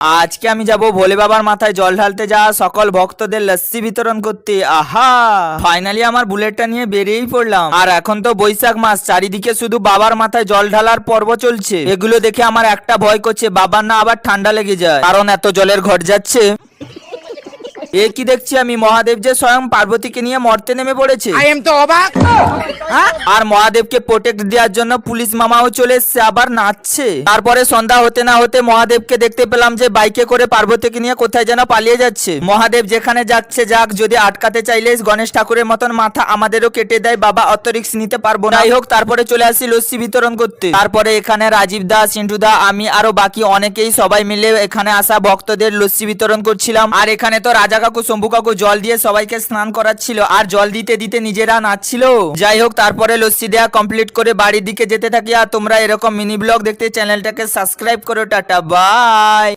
আজকে আমি যাব ভোলে বাবার মাথায় জল ঢালতে যাওয়া সকল ভক্তদের লস্যি বিতরণ করতে। আহা, ফাইনালি আমার বুলেটটা নিয়ে বেরিয়েই পড়লাম। আর এখন তো বৈশাখ মাস, চারিদিকে শুধু বাবার মাথায় জল ঢালার পর্ব চলছে। এগুলো দেখে আমার একটা ভয় করছে, বাবার না আবার ঠান্ডা লেগে যায়, কারণ এত জলের ঘট যাচ্ছে। এ কি দেখছি আমি, মহাদেব যে স্বয়ং পার্বতীকে নিয়ে মরতে নেমে পড়েছে। তো অবাক। আর মহাদেবকে প্রোটেক্ট দেওয়ার জন্য পুলিশ মামাও চলে এসছে, আবার নাচছে। তারপরে সন্ধ্যা হতে না হতে মহাদেবকে দেখতে পেলাম যে বাইকে করে পার্বতীকে নিয়ে কোথায় যেন পালিয়ে যাচ্ছে। মহাদেব যেখানে যাচ্ছে যাক, যদি আটকাতে চাইলে গণেশ ঠাকুরের মতন মাথা আমাদেরও কেটে দেয়, বাবা অত রিস্ক নিতে পারবো না। যাই হোক, তারপরে চলে আসি লস্যি বিতরণ করতে। তারপরে এখানে রাজীব দা, চিন্টু দা, আমি আরো বাকি অনেকেই সবাই মিলে এখানে আসা ভক্তদের লস্যি বিতরণ করছিলাম। আর এখানে তো রাজা কাকু, শম্ভু কাকু জল দিয়ে সবাইকে স্নান করাচ্ছিল, আর জল দিতে দিতে নিজেরা নাচছিল। যাই হোক, তারপরে লস্যি দেওয়া কমপ্লিট করে বাড়ির দিকে যেতে থাকি। আর তোমরা এরকম মিনি ব্লগ দেখতে চ্যানেলটাকে সাবস্ক্রাইব করো। Tata, by.